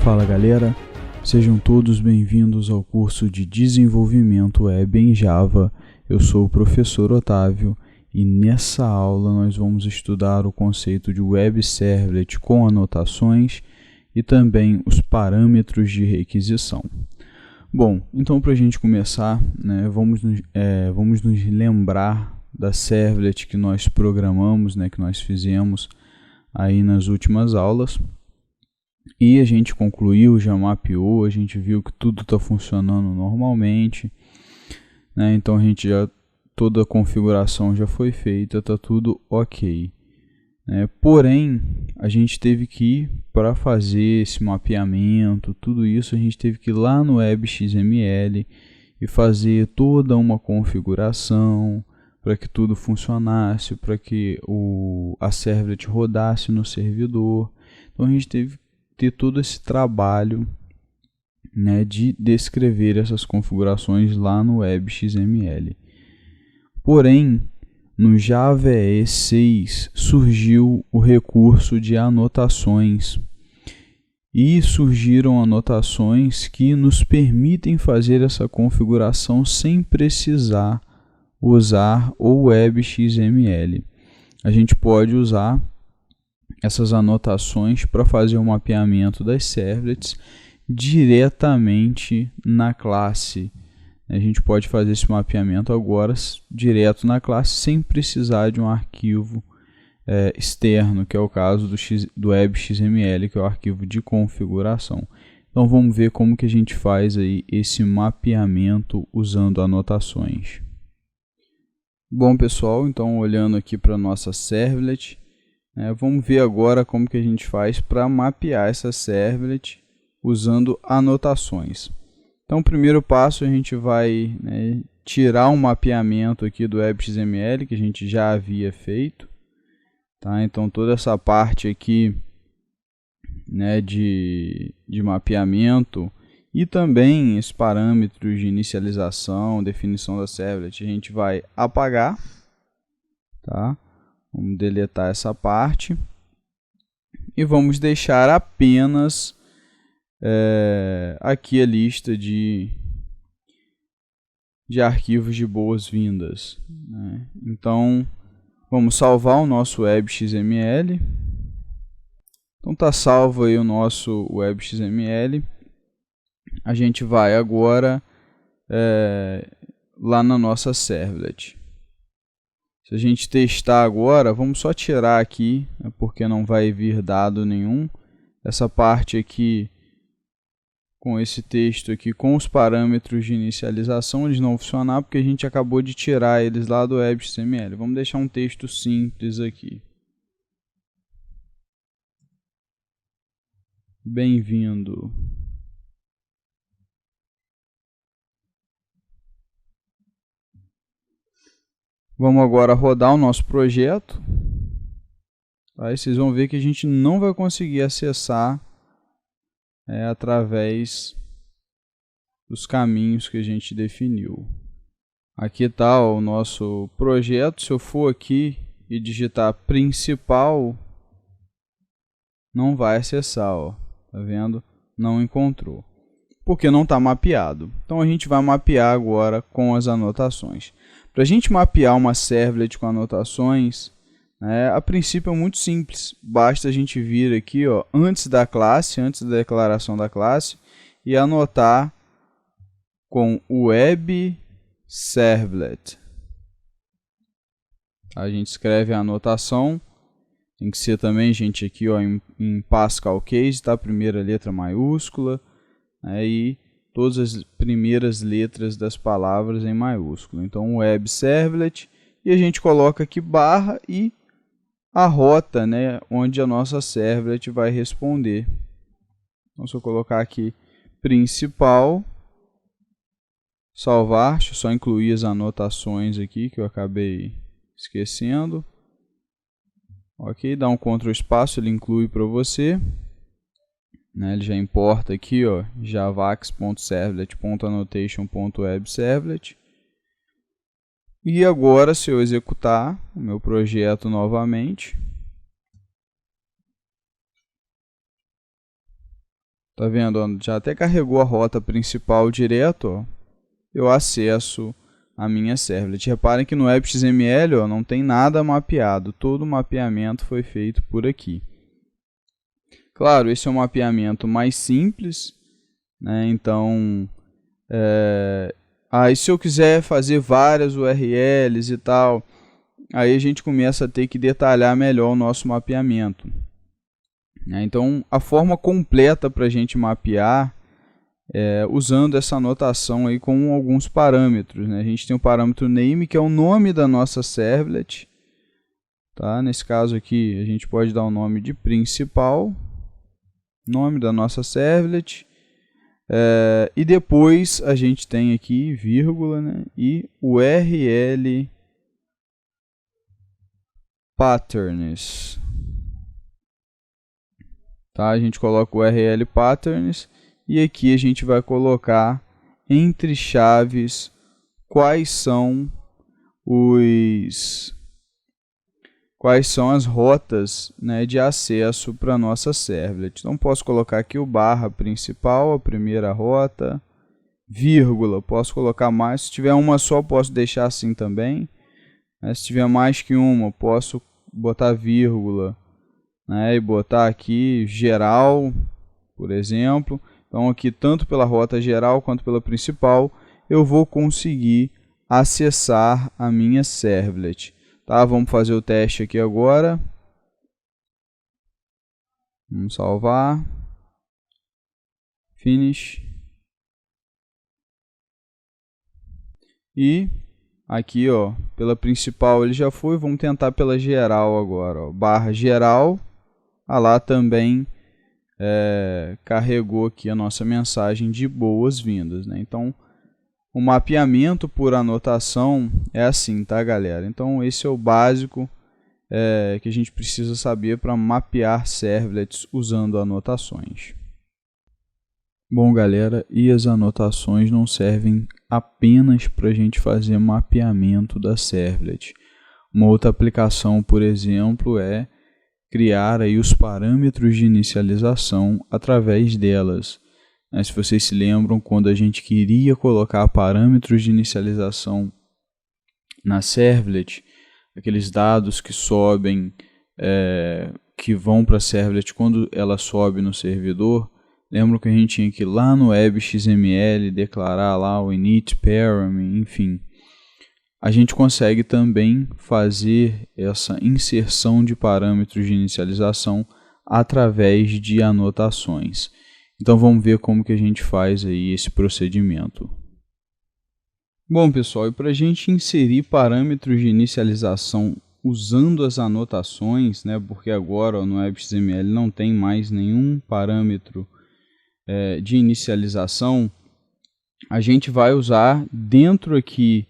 Fala galera, sejam todos bem-vindos ao curso de Desenvolvimento Web em Java. Eu sou o professor Otávio e nessa aula nós vamos estudar o conceito de Web Servlet com anotações e também os parâmetros de requisição. Bom, então para a gente começar, vamos nos lembrar da Servlet que nós programamos, que nós fizemos aí nas últimas aulas. E a gente concluiu, já mapeou, a gente viu que tudo está funcionando normalmente, então toda a configuração já foi feita, está tudo ok. Porém, a gente teve que ir para fazer esse mapeamento, tudo isso a gente teve que ir lá no WebXML e fazer toda uma configuração para que tudo funcionasse, para que a Servlet rodasse no servidor. Então a gente teve ter todo esse trabalho de descrever essas configurações lá no WebXML. Porém, no Java EE 6 surgiu o recurso de anotações e surgiram anotações que nos permitem fazer essa configuração sem precisar usar o WebXML. A gente pode usar essas anotações para fazer o mapeamento das servlets diretamente na classe. A gente pode fazer esse mapeamento agora direto na classe sem precisar de um arquivo externo, que é o caso do WebXML, que é o arquivo de configuração. Então vamos ver como que a gente faz aí esse mapeamento usando anotações. Bom pessoal, então olhando aqui para a nossa servlet, vamos ver agora como que a gente faz para mapear essa servlet usando anotações. Então, o primeiro passo a gente vai tirar um mapeamento aqui do WebXML que a gente já havia feito. Tá? Então, toda essa parte aqui de mapeamento e também esses parâmetros de inicialização, definição da servlet, a gente vai apagar. Tá? Vamos deletar essa parte e vamos deixar apenas aqui a lista de arquivos de boas-vindas. Então, vamos salvar o nosso WebXML. Então, está salvo aí o nosso WebXML. A gente vai agora lá na nossa servlet. Se a gente testar agora, vamos só tirar aqui, porque não vai vir dado nenhum. Essa parte aqui, com esse texto aqui, com os parâmetros de inicialização, eles não vão funcionar porque a gente acabou de tirar eles lá do WebXML. Vamos deixar um texto simples aqui. Bem-vindo. Vamos agora rodar o nosso projeto. Aí vocês vão ver que a gente não vai conseguir acessar através dos caminhos que a gente definiu. Aqui está o nosso projeto. Se eu for aqui e digitar principal, não vai acessar. Tá vendo? Não encontrou. Porque não está mapeado. Então a gente vai mapear agora com as anotações. Para a gente mapear uma servlet com anotações, a princípio é muito simples. Basta a gente vir aqui antes da classe, antes da declaração da classe, e anotar com web servlet. A gente escreve a anotação. Tem que ser também, gente, aqui em Pascal Case, tá? Primeira letra maiúscula, e todas as primeiras letras das palavras em maiúsculo. Então, web servlet, e a gente coloca aqui barra e a rota, onde a nossa servlet vai responder. Então, se eu colocar aqui principal, salvar, deixa eu só incluir as anotações aqui que eu acabei esquecendo. Ok, dá um Ctrl espaço, ele inclui para você. Ele já importa aqui, javax.servlet.annotation.webservlet. E agora, se eu executar o meu projeto novamente, tá vendo? Já até carregou a rota principal direto, ó. Eu acesso a minha servlet. Reparem que no WebXML, ó, não tem nada mapeado, todo o mapeamento foi feito por aqui. Claro, esse é um mapeamento mais simples, né? Então, aí se eu quiser fazer várias URLs e tal, aí a gente começa a ter que detalhar melhor o nosso mapeamento. Então, a forma completa para a gente mapear usando essa anotação aí com alguns parâmetros, né? A gente tem o parâmetro name, que é o nome da nossa servlet. Tá? Nesse caso aqui, a gente pode dar o nome de principal, nome da nossa servlet. E depois a gente tem aqui vírgula, né? E URL patterns. Tá? A gente coloca o URL patterns e aqui a gente vai colocar entre chaves quais são as rotas, né, de acesso para a nossa servlet. Então posso colocar aqui o barra principal, a primeira rota, vírgula, posso colocar mais, se tiver uma só posso deixar assim também, né? Se tiver mais que uma posso botar vírgula, né, e botar aqui geral, por exemplo. Então aqui tanto pela rota geral quanto pela principal eu vou conseguir acessar a minha servlet. Tá? Vamos fazer o teste aqui agora. Vamos salvar. Finish. E aqui, ó, pela principal ele já foi. Vamos tentar pela geral agora. Ó. Barra geral. Lá também carregou aqui a nossa mensagem de boas-vindas, né? Então, o mapeamento por anotação é assim, tá, galera? Então, esse é o básico que a gente precisa saber para mapear servlets usando anotações. Bom, galera, e as anotações não servem apenas para a gente fazer mapeamento da servlet. Uma outra aplicação, por exemplo, é criar aí os parâmetros de inicialização através delas. Se vocês se lembram, quando a gente queria colocar parâmetros de inicialização na servlet, aqueles dados que sobem, que vão para a servlet quando ela sobe no servidor, lembram que a gente tinha que ir lá no WebXML, declarar lá o init param, enfim. A gente consegue também fazer essa inserção de parâmetros de inicialização através de anotações. Então vamos ver como que a gente faz aí esse procedimento. Bom, pessoal, e para a gente inserir parâmetros de inicialização usando as anotações, né, porque agora no WebXML não tem mais nenhum parâmetro de inicialização, a gente vai usar dentro aqui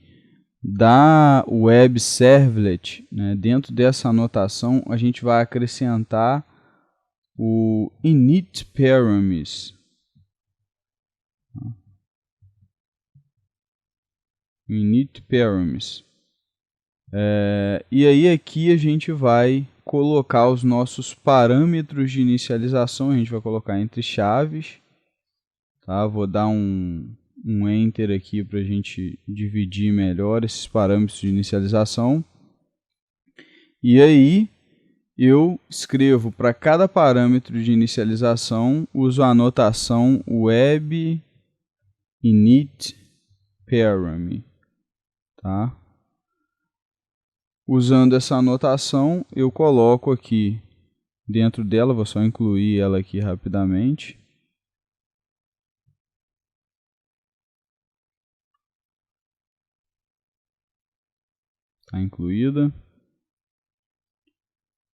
da web servlet, né, dentro dessa anotação, a gente vai acrescentar o init parameters. Init parameters. E aí aqui a gente vai colocar os nossos parâmetros de inicialização, a gente vai colocar entre chaves. Tá? Vou dar um Enter aqui para a gente dividir melhor esses parâmetros de inicialização. E aí eu escrevo para cada parâmetro de inicialização, uso a anotação web init param. Tá? Usando essa anotação, eu coloco aqui dentro dela, vou só incluir ela aqui rapidamente. Está incluída.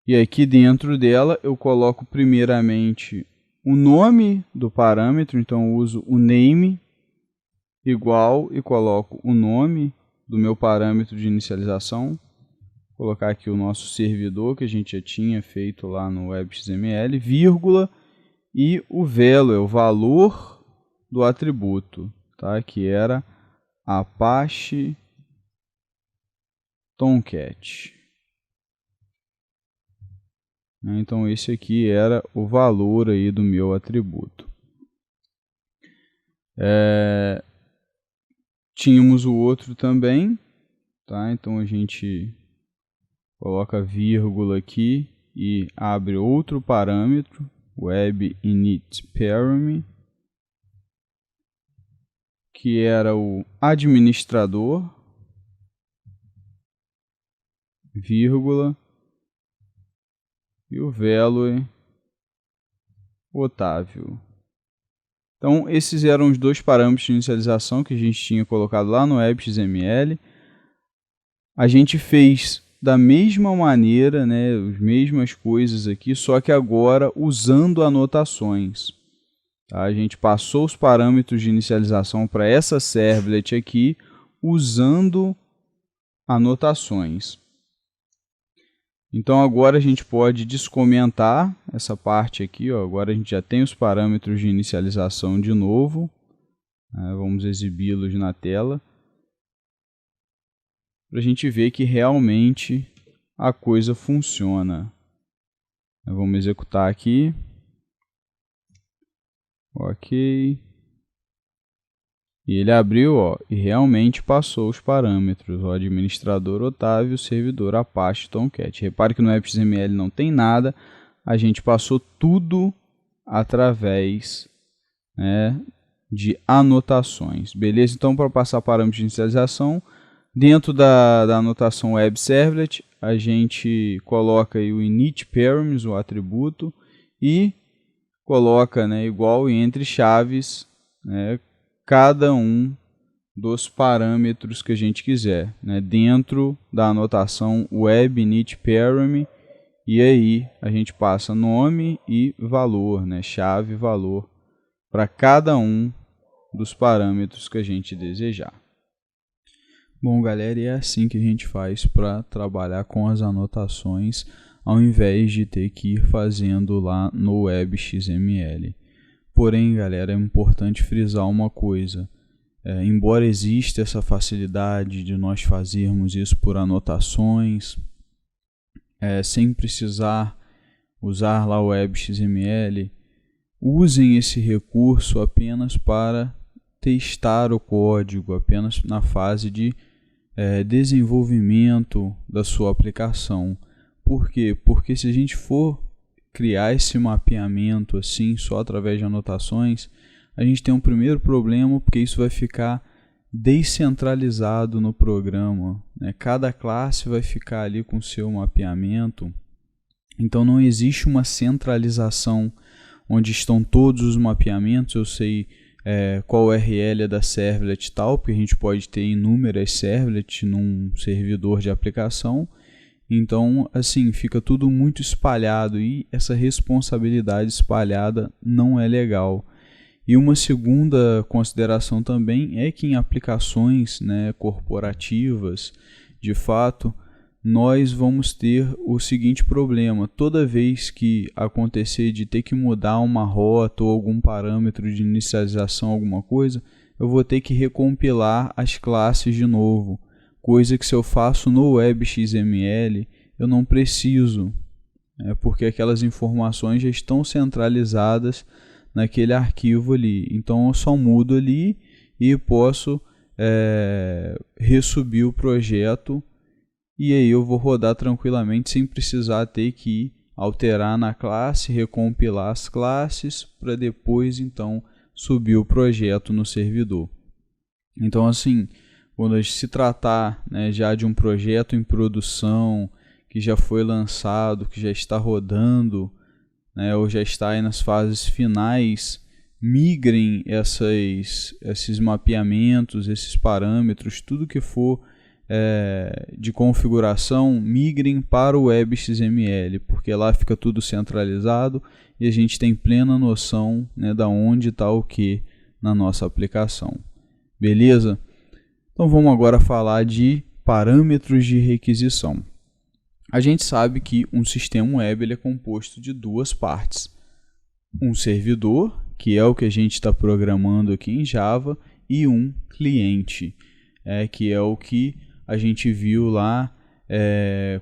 E aqui dentro dela eu coloco primeiramente o nome do parâmetro, então eu uso o name igual e coloco o nome do meu parâmetro de inicialização. Vou colocar aqui o nosso servidor que a gente já tinha feito lá no WebXML, vírgula, e o value, o valor do atributo, tá? Que era Apache Tomcat. Então esse aqui era o valor aí do meu atributo. Tínhamos o outro também, tá? Então a gente coloca vírgula aqui e abre outro parâmetro, web init param, que era o administrador, vírgula, e o value Otávio. Então esses eram os dois parâmetros de inicialização que a gente tinha colocado lá no web.xml. A gente fez da mesma maneira, né, as mesmas coisas aqui, só que agora usando anotações. Tá? A gente passou os parâmetros de inicialização para essa servlet aqui usando anotações. Então agora a gente pode descomentar essa parte aqui, ó. Agora a gente já tem os parâmetros de inicialização de novo. Vamos exibi-los na tela, para a gente ver que realmente a coisa funciona. Vamos executar aqui. Ok. E ele abriu, ó, e realmente passou os parâmetros. O administrador Otávio, servidor Apache Tomcat. Repare que no web.xml não tem nada. A gente passou tudo através, né, de anotações. Beleza? Então, para passar parâmetros de inicialização, dentro da anotação web servlet, a gente coloca aí o init params, o atributo, e coloca, né, igual entre chaves, né, cada um dos parâmetros que a gente quiser, né, dentro da anotação web init param, e aí a gente passa nome e valor, né, chave e valor, para cada um dos parâmetros que a gente desejar. Bom, galera, e é assim que a gente faz para trabalhar com as anotações, ao invés de ter que ir fazendo lá no web.xml. Porém, galera, é importante frisar uma coisa. Embora exista essa facilidade de nós fazermos isso por anotações, sem precisar usar lá o web.xml, usem esse recurso apenas para testar o código, apenas na fase de desenvolvimento da sua aplicação. Por quê? Porque se a gente for criar esse mapeamento assim, só através de anotações, a gente tem um primeiro problema, porque isso vai ficar descentralizado no programa, né? Cada classe vai ficar ali com seu mapeamento, então não existe uma centralização onde estão todos os mapeamentos. Eu sei qual URL é da servlet tal, porque a gente pode ter inúmeras servlets num servidor de aplicação. Então, assim, fica tudo muito espalhado e essa responsabilidade espalhada não é legal. E uma segunda consideração também é que em aplicações, né, corporativas, de fato, nós vamos ter o seguinte problema: toda vez que acontecer de ter que mudar uma rota ou algum parâmetro de inicialização, alguma coisa, eu vou ter que recompilar as classes de novo. Coisa que se eu faço no web.xml, eu não preciso, porque aquelas informações já estão centralizadas naquele arquivo ali. Então eu só mudo ali e posso resubir o projeto, e aí eu vou rodar tranquilamente sem precisar ter que alterar na classe, recompilar as classes para depois então subir o projeto no servidor. Então, assim, quando se tratar, né, já de um projeto em produção, que já foi lançado, que já está rodando, né, ou já está aí nas fases finais, migrem esses mapeamentos, esses parâmetros, tudo que for de configuração, migrem para o web.xml, porque lá fica tudo centralizado e a gente tem plena noção, né, da onde está o que na nossa aplicação. Beleza? Então vamos agora falar de parâmetros de requisição. A gente sabe que um sistema web ele é composto de duas partes. Um servidor, que é o que a gente está programando aqui em Java, e um cliente, que é o que a gente viu lá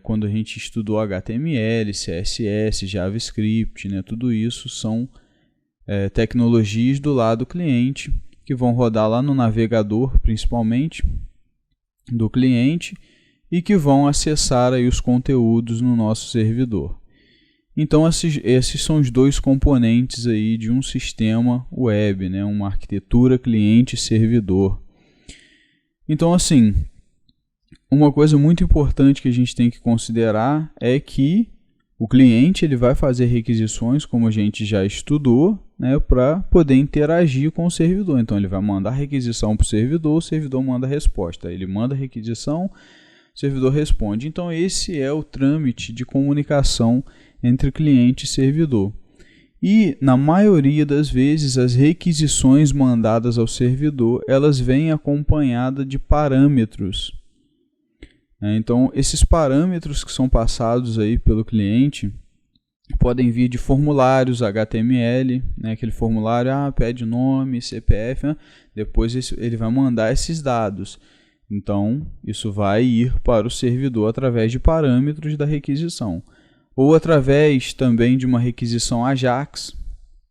quando a gente estudou HTML, CSS, JavaScript, né? Tudo isso são tecnologias do lado cliente que vão rodar lá no navegador, principalmente, do cliente, e que vão acessar aí os conteúdos no nosso servidor. Então esses são os dois componentes aí de um sistema web, né? Uma arquitetura cliente-servidor. Então, assim, uma coisa muito importante que a gente tem que considerar é que o cliente ele vai fazer requisições, como a gente já estudou, né, para poder interagir com o servidor. Então, ele vai mandar requisição para o servidor manda a resposta. Ele manda a requisição, o servidor responde. Então, esse é o trâmite de comunicação entre cliente e servidor. E, na maioria das vezes, as requisições mandadas ao servidor, elas vêm acompanhadas de parâmetros. Então, esses parâmetros que são passados aí pelo cliente podem vir de formulários HTML, né? Aquele formulário pede nome, CPF, né? Depois ele vai mandar esses dados. Então, isso vai ir para o servidor através de parâmetros da requisição. Ou através também de uma requisição AJAX,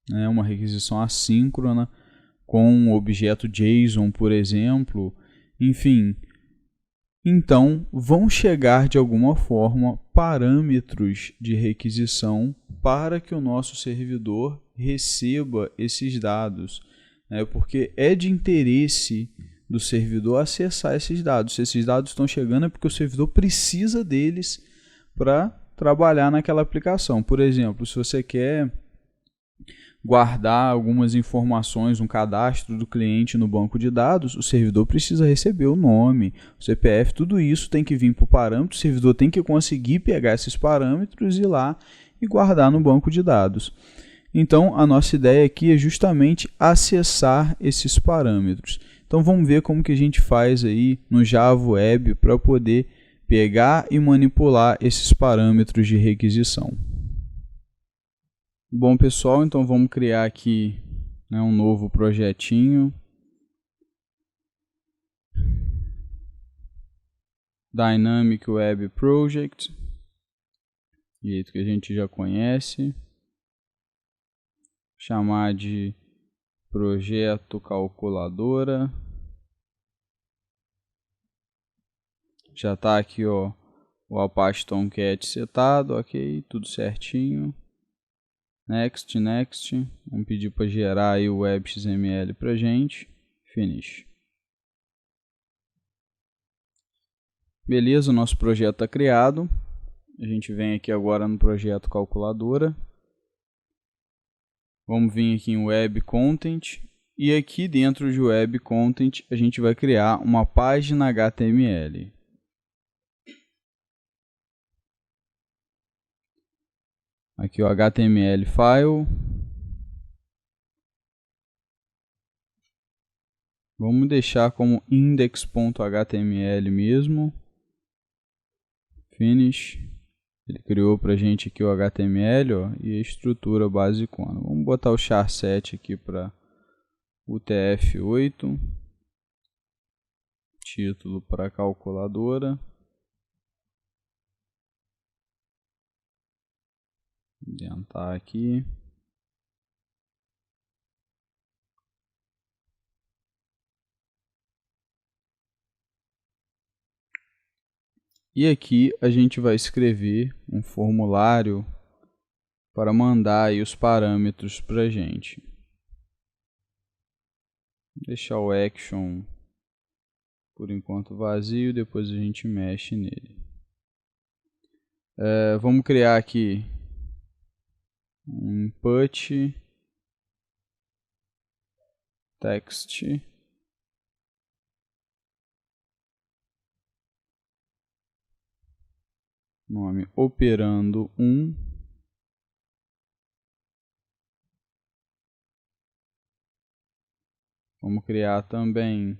né? Uma requisição assíncrona com um objeto JSON, por exemplo. Enfim, então vão chegar de alguma forma parâmetros de requisição para que o nosso servidor receba esses dados, né? Porque é de interesse do servidor acessar esses dados. Se esses dados estão chegando é porque o servidor precisa deles para trabalhar naquela aplicação. Por exemplo, se você quer guardar algumas informações, um cadastro do cliente no banco de dados, o servidor precisa receber o nome, o CPF, tudo isso tem que vir para o parâmetro, o servidor tem que conseguir pegar esses parâmetros, ir lá e guardar no banco de dados. Então, a nossa ideia aqui é justamente acessar esses parâmetros. Então, vamos ver como que a gente faz aí no Java Web para poder pegar e manipular esses parâmetros de requisição. Bom, pessoal, então vamos criar aqui, né, um novo projetinho. Dynamic Web Project, jeito que a gente já conhece. Chamar de projeto calculadora. Já está aqui, ó, o Apache Tomcat setado, ok, tudo certinho. Next, next. Vamos pedir para gerar aí o web.xml para a gente. Finish. Beleza, o nosso projeto está criado. A gente vem aqui agora no projeto calculadora. Vamos vir aqui em Web Content. E aqui dentro de Web Content a gente vai criar uma página HTML. Aqui o HTML file. Vamos deixar como index.html mesmo. Finish. Ele criou para a gente aqui o HTML, ó, e a estrutura basicona. Vamos botar o char7 aqui para UTF-8. Título para calculadora. Indentar aqui. E aqui a gente vai escrever um formulário para mandar aí os parâmetros para a gente. Deixar o action por enquanto vazio, depois a gente mexe nele. Vamos criar aqui um input text nome operando 1. Vamos criar também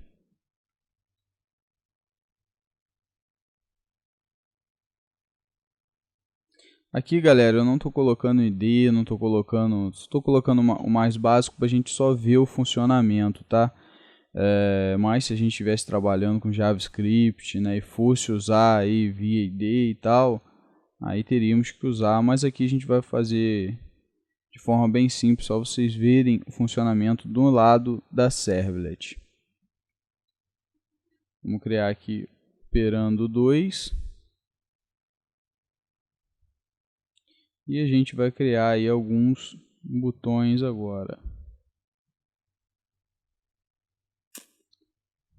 aqui, galera, eu não estou colocando ID, não estou colocando, estou colocando o mais básico para a gente só ver o funcionamento, tá? Mas se a gente estivesse trabalhando com JavaScript, né, e fosse usar aí VAD e tal, aí teríamos que usar, mas aqui a gente vai fazer de forma bem simples, só vocês verem o funcionamento do lado da servlet. Vamos criar aqui operando 2. E a gente vai criar aí alguns botões agora.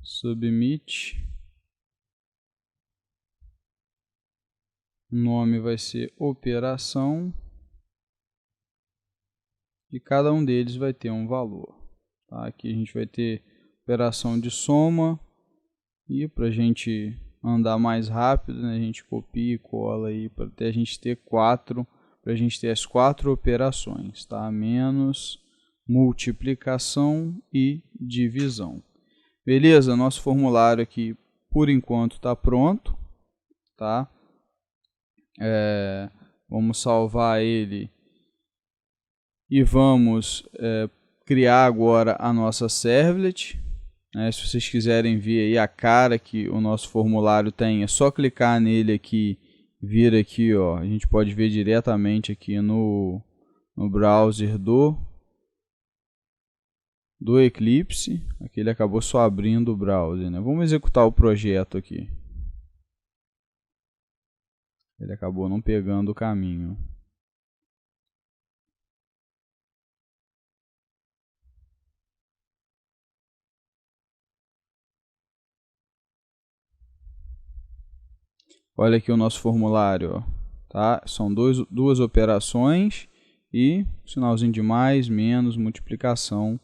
Submit. O nome vai ser operação. E cada um deles vai ter um valor. Tá? Aqui a gente vai ter operação de soma. E para a gente andar mais rápido, né, a gente copia e cola aí para a gente ter 4. Para a gente ter as 4 operações. Tá? Menos, multiplicação e divisão. Beleza? Nosso formulário aqui, por enquanto, está pronto. Tá? Vamos salvar ele. E vamos criar agora a nossa servlet. Se vocês quiserem ver aí a cara que o nosso formulário tem, é só clicar nele aqui, vir aqui, ó. A gente pode ver diretamente aqui no browser do Eclipse. Aqui ele acabou só abrindo o browser, né? Vamos executar o projeto aqui. Ele acabou não pegando o caminho. Olha aqui o nosso formulário, ó, tá? São duas operações e sinalzinho de mais, menos, multiplicação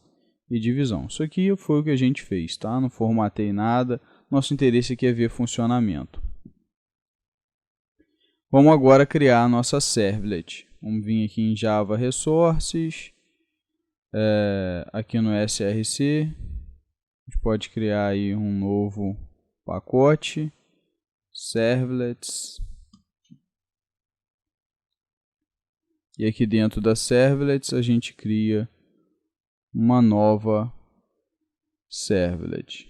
e divisão. Isso aqui foi o que a gente fez, tá? Não formatei nada. Nosso interesse aqui é ver funcionamento. Vamos agora criar a nossa servlet. Vamos vir aqui em Java Resources, aqui no SRC. A gente pode criar aí um novo pacote. Servlets. E aqui dentro das servlets a gente cria uma nova servlet.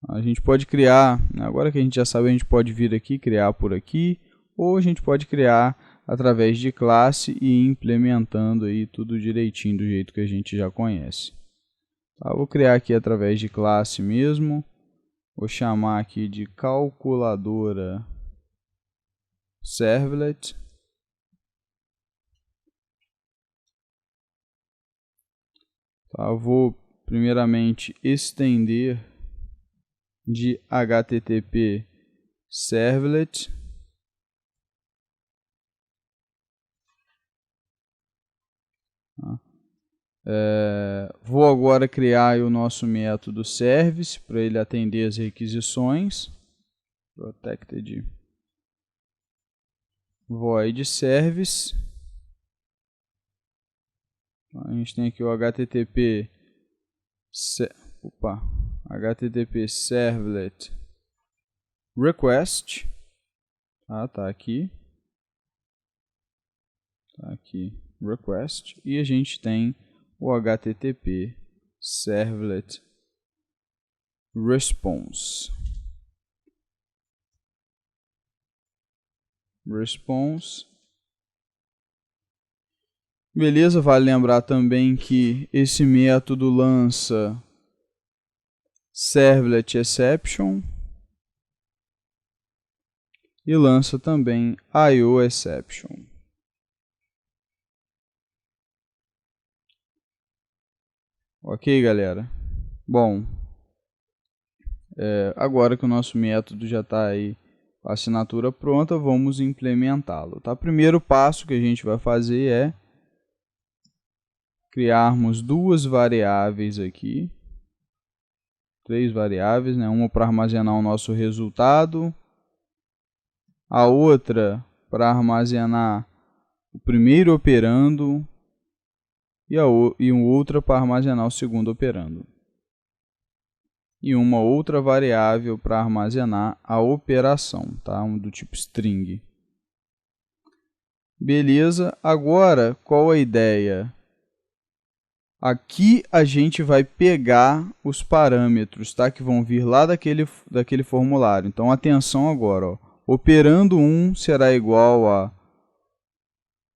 A gente pode criar, agora que a gente já sabe, a gente pode vir aqui criar por aqui, ou a gente pode criar através de classe e ir implementando aí tudo direitinho do jeito que a gente já conhece. Tá, vou criar aqui através de classe mesmo. Vou chamar aqui de calculadora servlet. Tá, vou primeiramente estender de HTTP servlet. Tá. Vou agora criar o nosso método service para ele atender as requisições. Protected void service. A gente tem aqui o HTTP servlet request. Tá aqui. Tá aqui request. E a gente tem o HTTP servlet response. Beleza, vale lembrar também que esse método lança servlet exception e lança também IO exception. Ok, galera? Bom, agora que o nosso método já está aí com a assinatura pronta, vamos implementá-lo. Tá? O primeiro passo que a gente vai fazer é criarmos duas variáveis aqui. 3 variáveis, né? Uma para armazenar o nosso resultado, a outra para armazenar o primeiro operando e uma outra para armazenar o segundo operando. E uma outra variável para armazenar a operação, tá? Do tipo string. Beleza, agora qual a ideia? aqui a gente vai pegar os parâmetros, tá? Que vão vir lá daquele formulário. Então, atenção agora, ó. Operando 1 será igual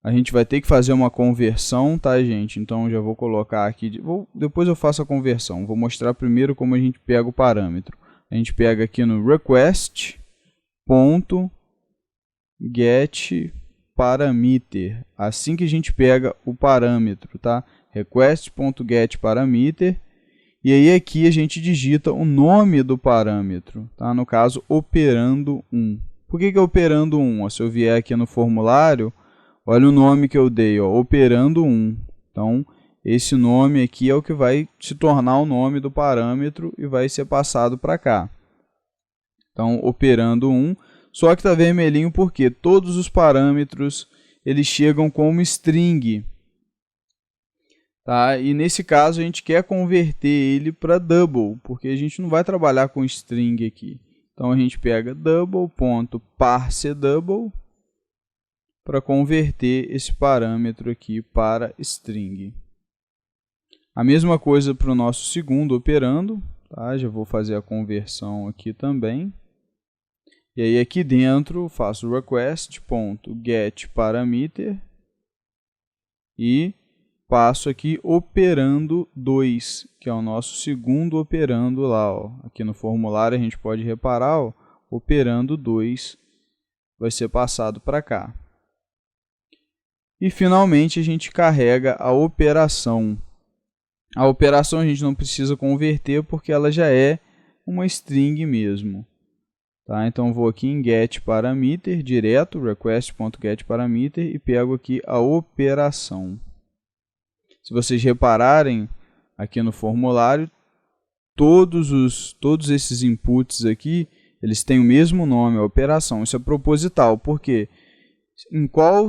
a gente vai ter que fazer uma conversão, tá, gente? Então, já vou colocar aqui, depois eu faço a conversão. Vou mostrar primeiro como a gente pega o parâmetro. A gente pega aqui no request.getParameter. Assim que a gente pega o parâmetro, tá? Request.getParameter. E aí aqui a gente digita o nome do parâmetro, tá? No caso, operando 1. Por que é operando 1? Se eu vier aqui no formulário, olha o nome que eu dei, ó, operando 1. Então, esse nome aqui é o que vai se tornar o nome do parâmetro e vai ser passado para cá. Então, operando 1. Só que está vermelhinho porque todos os parâmetros eles chegam como string. Tá? E nesse caso a gente quer converter ele para double, porque a gente não vai trabalhar com string aqui. Então, a gente pega double.parseDouble para converter esse parâmetro aqui para string. A mesma coisa para o nosso segundo operando, tá? Já vou fazer a conversão aqui também. E aí aqui dentro faço request.getParameter e passo aqui operando 2, que é o nosso segundo operando lá, ó. Aqui no formulário a gente pode reparar, ó, operando 2 vai ser passado para cá. E finalmente a gente carrega a operação. A operação a gente não precisa converter porque ela já é uma string mesmo. Tá? Então vou aqui em getParameter, direto, request.getParameter e pego aqui a operação. Se vocês repararem aqui no formulário, todos esses inputs aqui, eles têm o mesmo nome, a operação. Isso é proposital, porque em qual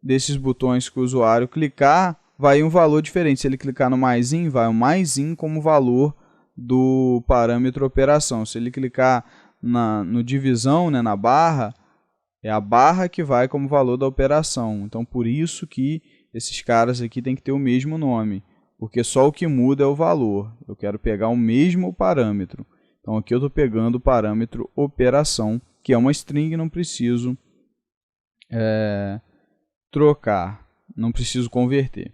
desses botões que o usuário clicar, vai um valor diferente. Se ele clicar no mais-in, vai o mais-in como valor do parâmetro operação. Se ele clicar no divisão, né, na barra, é a barra que vai como valor da operação. Então, por isso que esses caras aqui têm que ter o mesmo nome, porque só o que muda é o valor. Eu quero pegar o mesmo parâmetro. Então, aqui eu estou pegando o parâmetro operação, que é uma string, não preciso trocar, não preciso converter.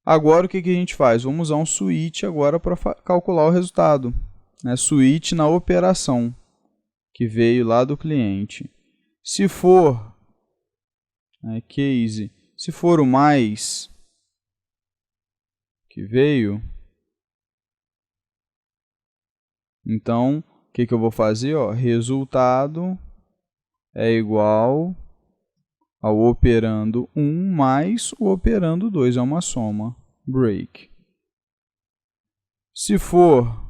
Agora, o que a gente faz? Vamos usar um switch agora para calcular o resultado. Né? Switch na operação, que veio lá do cliente. Se for case, se for o mais que veio, então, o que eu vou fazer? Ó, resultado é igual ao operando 1 mais o operando 2, é uma soma, break. Se for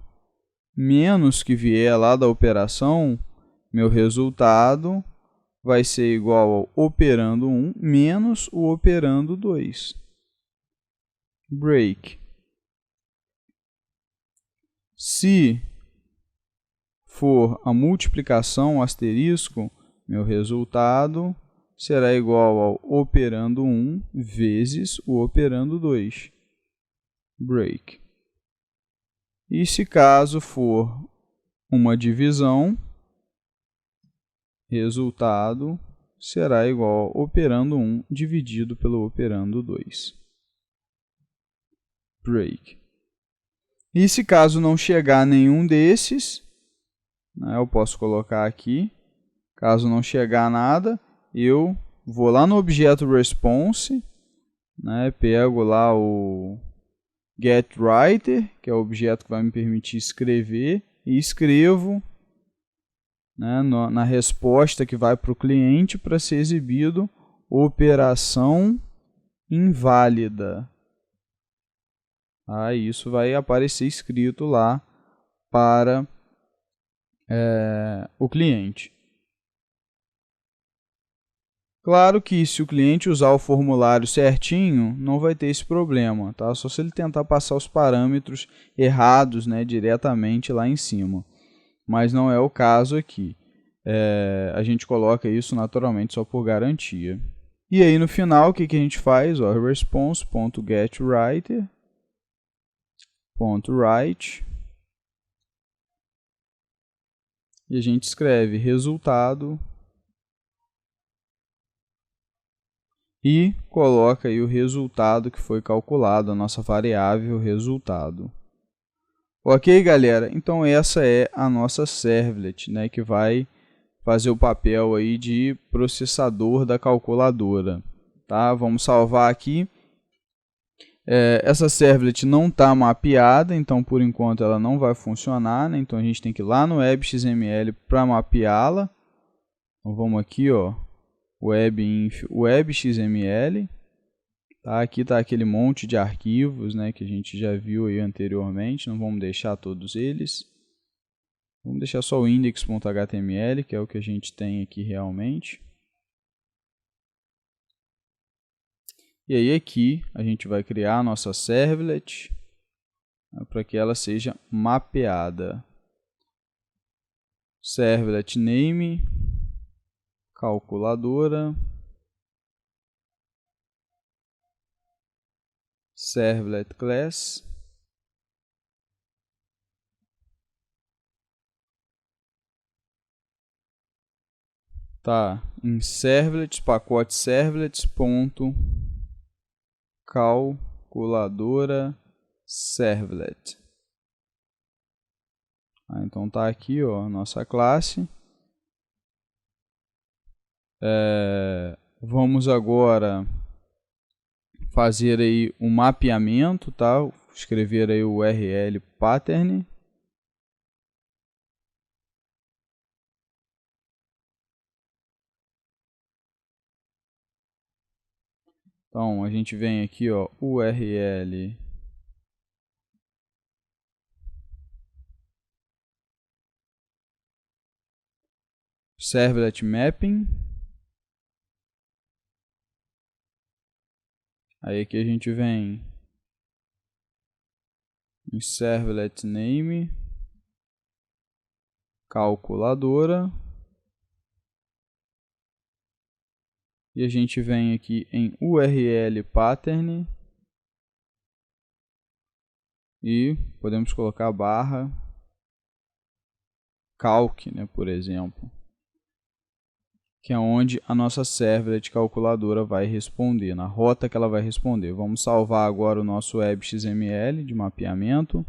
menos que vier lá da operação, meu resultado vai ser igual ao operando 1 menos o operando 2, break. Se for a multiplicação asterisco, meu resultado será igual ao operando 1 vezes o operando 2, break. E se caso for uma divisão, resultado será igual ao operando 1 dividido pelo operando 2, break. E se caso não chegar nenhum desses, né, eu posso colocar aqui, caso não chegar nada, eu vou lá no objeto response, né, pego lá o getWriter, que é o objeto que vai me permitir escrever, e escrevo, né, na resposta que vai para o cliente para ser exibido operação inválida. Isso vai aparecer escrito lá para o cliente. Claro que se o cliente usar o formulário certinho, não vai ter esse problema, tá? Só se ele tentar passar os parâmetros errados, né, diretamente lá em cima. Mas não é o caso aqui. A gente coloca isso naturalmente só por garantia. E aí no final, o que a gente faz? Ó, response.getWriter.write e a gente escreve resultado e coloca aí o resultado que foi calculado, a nossa variável resultado. Ok, galera? Então essa é a nossa servlet, né, que vai fazer o papel aí de processador da calculadora. Tá? Vamos salvar aqui. Essa servlet não está mapeada, então por enquanto ela não vai funcionar, né? Então a gente tem que ir lá no web.xml para mapeá-la. Então vamos aqui, ó, web.xml. Tá? Aqui está aquele monte de arquivos, né, que a gente já viu aí anteriormente, não vamos deixar todos eles. Vamos deixar só o index.html, que é o que a gente tem aqui realmente. E aí aqui a gente vai criar a nossa servlet, né, para que ela seja mapeada. Servlet name, calculadora, servlet class, tá em servlets, pacote servlets.calculadora servlet. Então tá aqui, ó, nossa classe. Vamos agora fazer aí um mapeamento, tá? Escrever aí o URL pattern. Então a gente vem aqui, ó, URL servlet mapping. Aí aqui a gente vem em servlet name, calculadora. E a gente vem aqui em URL pattern. E podemos colocar barra calc, né, por exemplo. Que é onde a nossa servlet calculadora vai responder, na rota que ela vai responder. Vamos salvar agora o nosso web.xml de mapeamento.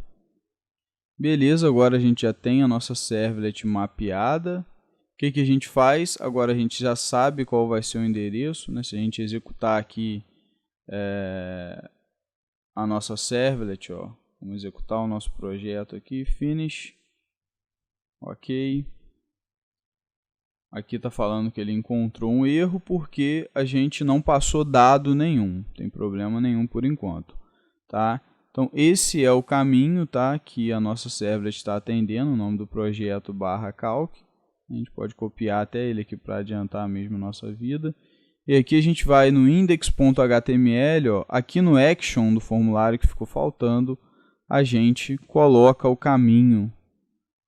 Beleza, agora a gente já tem a nossa servlet mapeada. O que a gente faz? Agora a gente já sabe qual vai ser o endereço, né? Se a gente executar aqui a nossa servlet, ó, vamos executar o nosso projeto aqui, finish, ok. Aqui está falando que ele encontrou um erro porque a gente não passou dado nenhum, não tem problema nenhum por enquanto, tá? Então esse é o caminho, tá, que a nossa servlet está atendendo, o nome do projeto /calc. A gente pode copiar até ele aqui para adiantar mesmo a nossa vida. E aqui a gente vai no index.html, ó, aqui no action do formulário que ficou faltando, a gente coloca o caminho,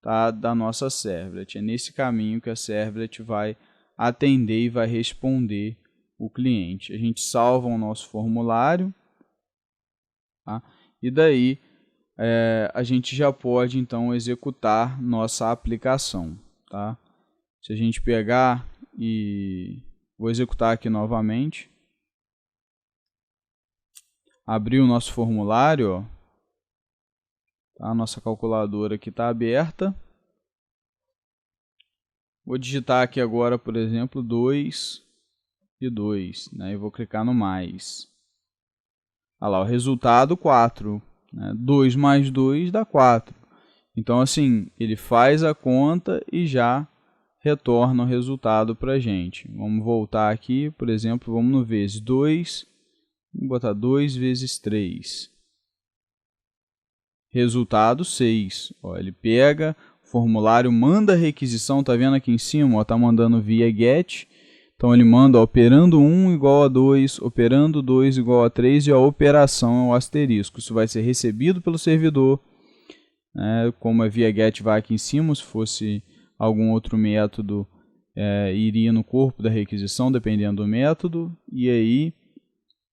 tá, da nossa servlet. É nesse caminho que a servlet vai atender e vai responder o cliente. A gente salva o nosso formulário, tá? E daí a gente já pode então executar nossa aplicação, tá? Se a gente pegar e vou executar aqui novamente, abrir o nosso formulário, ó, a nossa calculadora aqui está aberta. Vou digitar aqui agora, por exemplo, 2 e 2, né? E vou clicar no mais. Olha lá, o resultado 4. Né? 2 mais 2 dá 4. Então, assim, ele faz a conta e já retorna o resultado para a gente. Vamos voltar aqui, por exemplo, vamos no vezes 2. Vamos botar 2 vezes 3. Resultado 6. Ó, ele pega o formulário, manda a requisição, tá vendo aqui em cima? Ó, tá mandando via get. Então ele manda ó, operando 1 igual a 2, operando 2 igual a 3 e a operação é o asterisco. Isso vai ser recebido pelo servidor. Como a via get vai aqui em cima, se fosse algum outro método iria no corpo da requisição, dependendo do método, e aí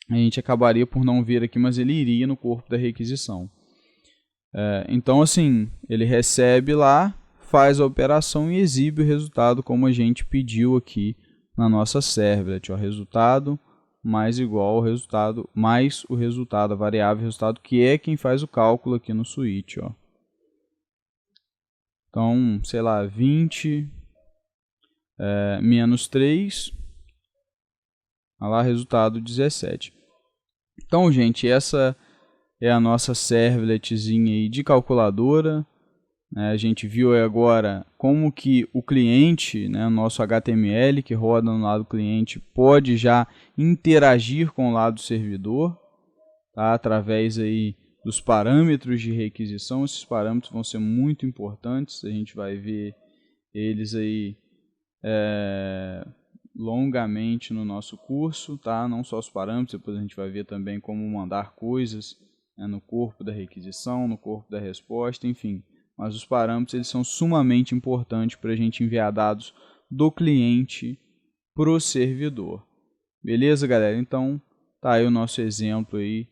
a gente acabaria por não ver aqui, mas ele iria no corpo da requisição. Então, assim, ele recebe lá, faz a operação e exibe o resultado como a gente pediu aqui na nossa servlet. Resultado mais igual ao resultado, mais o resultado, a variável resultado, que é quem faz o cálculo aqui no switch. Então, sei lá, 20 menos 3, olha lá, resultado 17. Então, gente, essa é a nossa servletzinha aí de calculadora. A gente viu agora como que o cliente, o nosso HTML que roda no lado cliente, pode já interagir com o lado servidor, tá? Através aí dos parâmetros de requisição. Esses parâmetros vão ser muito importantes, a gente vai ver eles aí longamente no nosso curso, tá? Não só os parâmetros, depois a gente vai ver também como mandar coisas no corpo da requisição, no corpo da resposta, enfim. Mas os parâmetros eles são sumamente importantes para a gente enviar dados do cliente para o servidor. Beleza, galera? Então, tá aí o nosso exemplo aí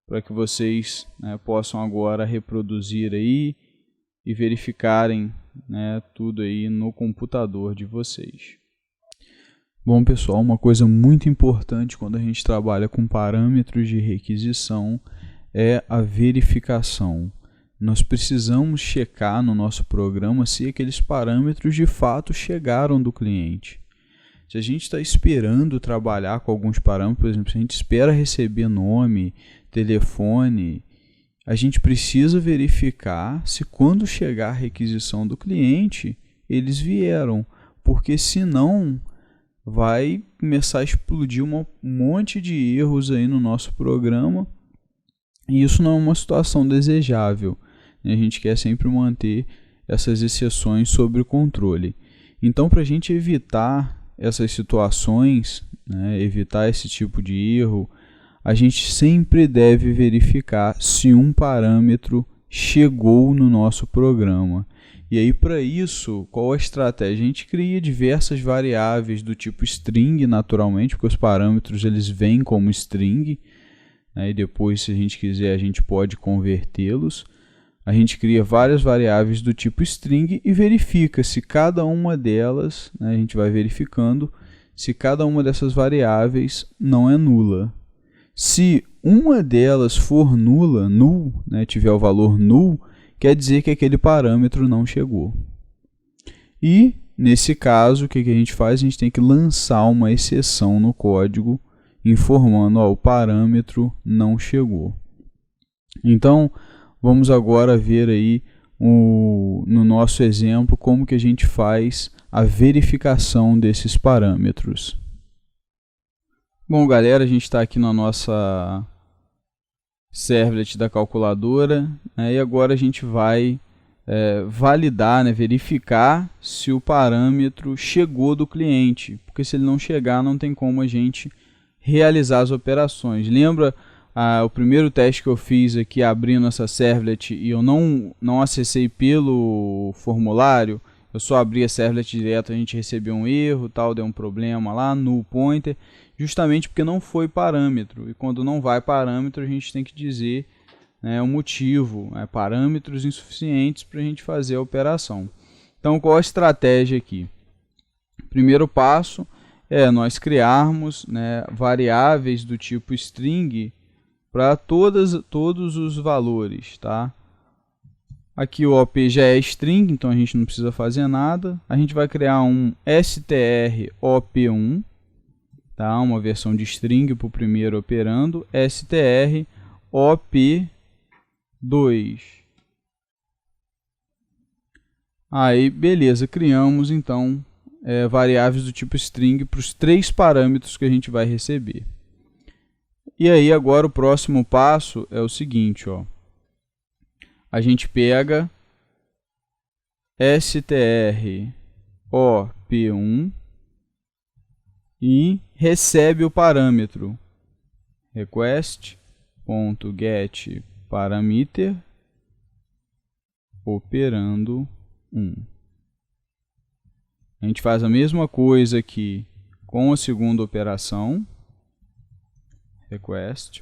para que vocês possam agora reproduzir aí e verificarem tudo aí no computador de vocês. Bom, pessoal, uma coisa muito importante quando a gente trabalha com parâmetros de requisição é a verificação. Nós precisamos checar no nosso programa se aqueles parâmetros de fato chegaram do cliente. Se a gente está esperando trabalhar com alguns parâmetros, por exemplo, se a gente espera receber nome, telefone, a gente precisa verificar se quando chegar a requisição do cliente, eles vieram, porque senão vai começar a explodir um monte de erros aí no nosso programa e isso não é uma situação desejável. A gente quer sempre manter essas exceções sob o controle. Então, para a gente evitar essas situações, evitar esse tipo de erro, a gente sempre deve verificar se um parâmetro chegou no nosso programa. E aí, para isso, qual a estratégia? A gente cria diversas variáveis do tipo string, naturalmente, porque os parâmetros eles vêm como string, e depois, se a gente quiser, a gente pode convertê-los. A gente cria várias variáveis do tipo string e verifica se cada uma delas, a gente vai verificando se cada uma dessas variáveis não é nula. Se uma delas for nula, null, tiver o valor null, quer dizer que aquele parâmetro não chegou. E, nesse caso, o que a gente faz? A gente tem que lançar uma exceção no código informando o parâmetro não chegou. Então, vamos agora ver aí no nosso exemplo como que a gente faz a verificação desses parâmetros. Bom, galera, a gente está aqui na nossa servlet da calculadora, e agora a gente vai validar, verificar se o parâmetro chegou do cliente, porque se ele não chegar, não tem como a gente realizar as operações. Lembra o primeiro teste que eu fiz aqui abrindo essa servlet e eu não acessei pelo formulário? Eu só abri a servlet direto, a gente recebeu um erro, deu um problema lá, null pointer, justamente porque não foi parâmetro. E quando não vai parâmetro, a gente tem que dizer o motivo, parâmetros insuficientes para a gente fazer a operação. Então, qual a estratégia aqui? Primeiro passo é nós criarmos variáveis do tipo string para todos os valores, tá? Aqui o OP já é string, então a gente não precisa fazer nada. A gente vai criar um strOp1, tá? Uma versão de string para o primeiro operando, strOp2. Aí, beleza, criamos então variáveis do tipo string para os 3 parâmetros que a gente vai receber. E aí agora o próximo passo é o seguinte, a gente pega strOp1 e recebe o parâmetro request.getParameter operando 1. A gente faz a mesma coisa aqui com a segunda operação. Request.get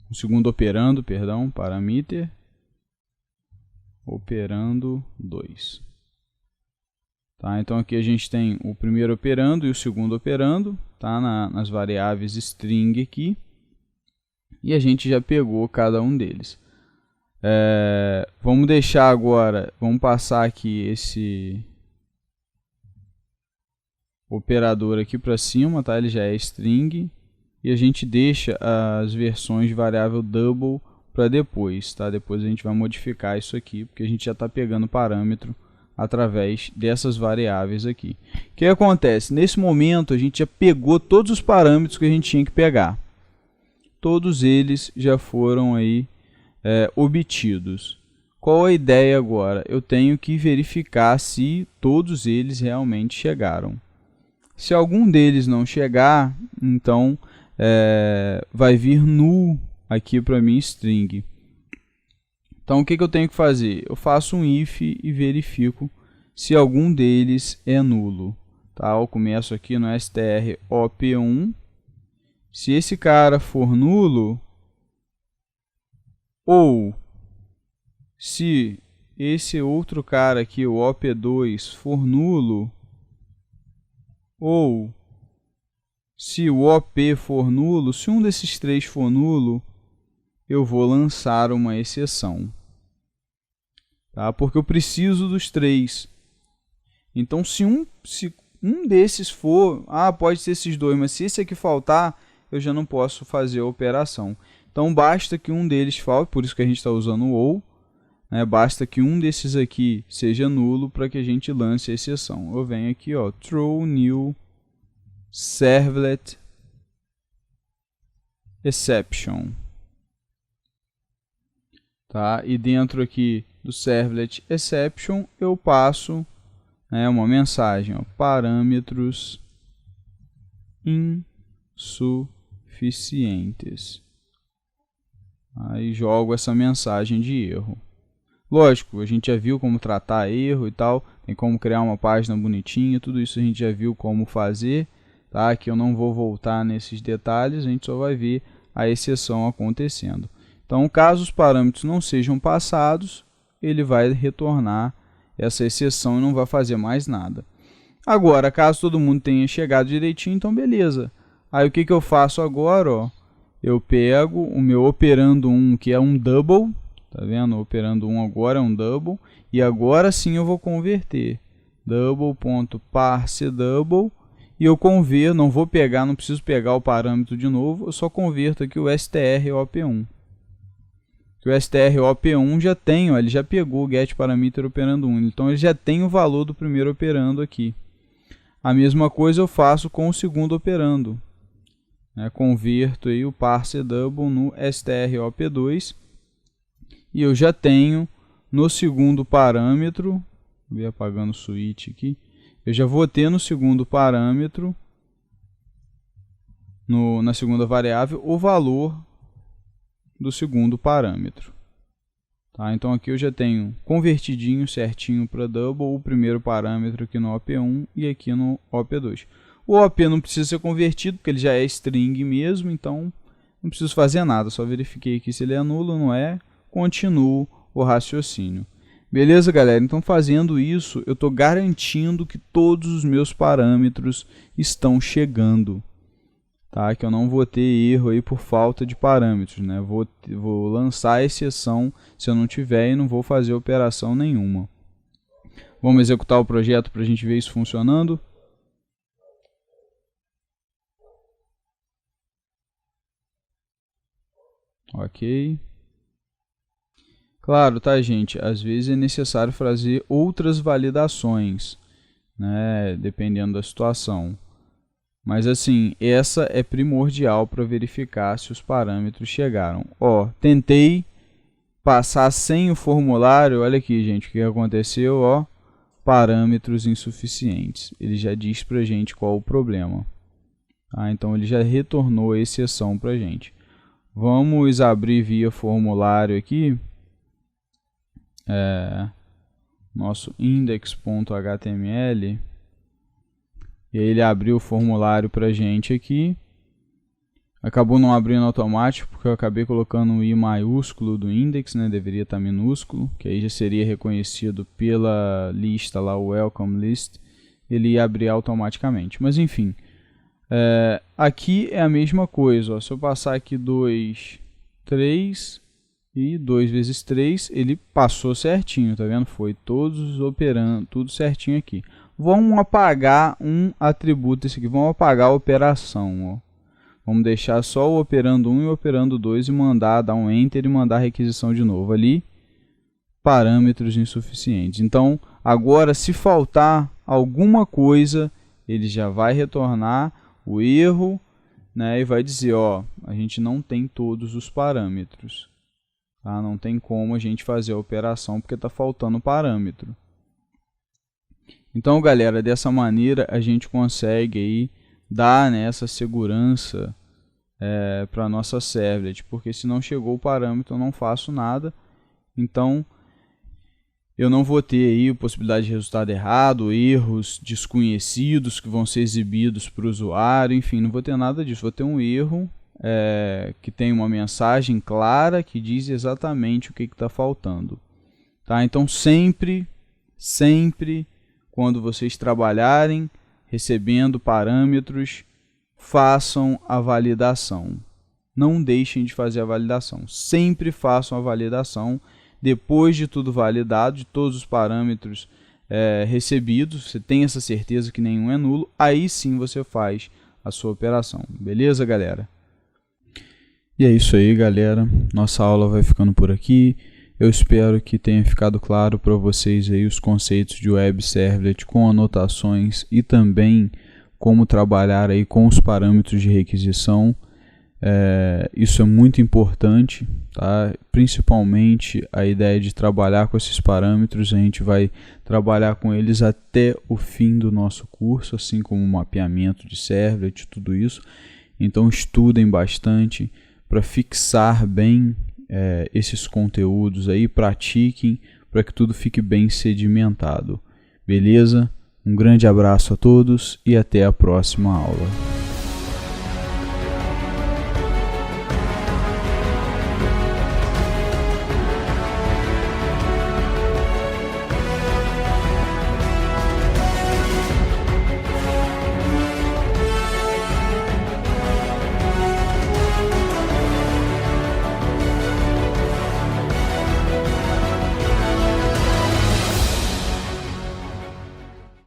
o segundo operando, perdão, parameter operando 2. Tá, então aqui a gente tem o primeiro operando e o segundo operando, tá, nas variáveis string aqui. E a gente já pegou cada um deles. Vamos deixar agora, vamos passar aqui esse operador aqui para cima, tá? Ele já é string. E a gente deixa as versões de variável double para depois, tá? Depois a gente vai modificar isso aqui, porque a gente já está pegando parâmetro através dessas variáveis aqui. O que acontece? Nesse momento a gente já pegou todos os parâmetros que a gente tinha que pegar. Todos eles já foram aí obtidos. Qual a ideia agora? Eu tenho que verificar se todos eles realmente chegaram. Se algum deles não chegar, então vai vir null aqui para minha string. Então o que eu tenho que fazer? Eu faço um if e verifico se algum deles é nulo. Tá? Eu começo aqui no strop1. Se esse cara for nulo, ou se esse outro cara aqui, o op2, for nulo, ou se o op for nulo, se um desses três for nulo, eu vou lançar uma exceção. Tá? Porque eu preciso dos três. Então, se um desses for, pode ser esses dois, mas se esse aqui faltar, eu já não posso fazer a operação. Então, basta que um deles falte, por isso que a gente está usando o ou, né? Basta que um desses aqui seja nulo para que a gente lance a exceção. Eu venho aqui, ó, throw new servlet exception. Tá? E dentro aqui do servlet exception eu passo uma mensagem, ó, parâmetros insuficientes. Aí jogo essa mensagem de erro. Lógico, a gente já viu como tratar erro e tal, tem como criar uma página bonitinha, tudo isso a gente já viu como fazer, tá? Aqui eu não vou voltar nesses detalhes, a gente só vai ver a exceção acontecendo. Então, caso os parâmetros não sejam passados, ele vai retornar essa exceção e não vai fazer mais nada. Agora, caso todo mundo tenha chegado direitinho, então beleza. Aí o que eu faço agora? Ó, eu pego o meu operando 1, que é um double, tá vendo? O operando 1 agora é um double, e agora sim eu vou converter. Double.parseDouble, e eu converto, não preciso pegar o parâmetro de novo, eu só converto aqui o strop1. Que o strop1 já tem, ó, ele já pegou o getParameter operando 1, então ele já tem o valor do primeiro operando aqui. A mesma coisa eu faço com o segundo operando. Converto aí o parseDouble no strop2 e eu já tenho no segundo parâmetro, vou apagando o switch aqui, eu já vou ter no segundo parâmetro, na segunda variável, o valor do segundo parâmetro. Tá? Então aqui eu já tenho convertidinho certinho para double o primeiro parâmetro aqui no op1 e aqui no op2. O op não precisa ser convertido porque ele já é string mesmo, então não preciso fazer nada, só verifiquei aqui se ele é nulo ou não é, continuo o raciocínio. Beleza, galera? Então fazendo isso, eu estou garantindo que todos os meus parâmetros estão chegando. Tá? Que eu não vou ter erro aí por falta de parâmetros, né? Vou lançar a exceção se eu não tiver e não vou fazer operação nenhuma. Vamos executar o projeto para a gente ver isso funcionando. Ok. Claro, tá, gente? Às vezes é necessário fazer outras validações, né? Dependendo da situação. Mas assim, essa é primordial para verificar se os parâmetros chegaram. Ó, tentei passar sem o formulário, olha aqui, gente, o que aconteceu, ó, parâmetros insuficientes. Ele já diz para a gente qual o problema. Tá? Então, ele já retornou a exceção para a gente. Vamos abrir via formulário aqui. nosso index.html, e aí ele abriu o formulário para a gente aqui. Acabou não abrindo automático, porque eu acabei colocando o I maiúsculo do index, né? Deveria estar minúsculo, que aí já seria reconhecido pela lista lá, o welcome list, ele ia abrir automaticamente. Mas enfim, aqui é a mesma coisa, ó. Se eu passar aqui 2, 3 e 2 vezes 3, ele passou certinho, tá vendo? Foi todos operando, tudo certinho aqui. Vamos apagar um atributo desse aqui, vamos apagar a operação, ó. Vamos deixar só o operando 1 e o operando 2 e mandar, dar um enter e mandar a requisição de novo ali. Parâmetros insuficientes. Então, agora se faltar alguma coisa, ele já vai retornar o erro, né, e vai dizer, ó, a gente não tem todos os parâmetros. Tá? Não tem como a gente fazer a operação porque está faltando parâmetro. Então, galera, dessa maneira a gente consegue aí dar, né, essa segurança para a nossa servlet, porque se não chegou o parâmetro eu não faço nada, então eu não vou ter aí a possibilidade de resultado errado, erros desconhecidos que vão ser exibidos para o usuário, enfim, não vou ter nada disso, vou ter um erro que tem uma mensagem clara que diz exatamente o que está faltando. Tá? Então sempre quando vocês trabalharem recebendo parâmetros, façam a validação. Não deixem de fazer a validação. Sempre façam a validação. Depois de tudo validado, de todos os parâmetros recebidos, você tem essa certeza que nenhum é nulo, aí sim você faz a sua operação. Beleza, galera? E é isso aí, galera. Nossa aula vai ficando por aqui. Eu espero que tenha ficado claro para vocês aí os conceitos de Web Servlet com anotações e também como trabalhar aí com os parâmetros de requisição. Isso é muito importante, tá? Principalmente a ideia de trabalhar com esses parâmetros. A gente vai trabalhar com eles até o fim do nosso curso, assim como o mapeamento de servlet, tudo isso. Então estudem bastante para fixar bem esses conteúdos aí, pratiquem para que tudo fique bem sedimentado. Beleza? Um grande abraço a todos e até a próxima aula.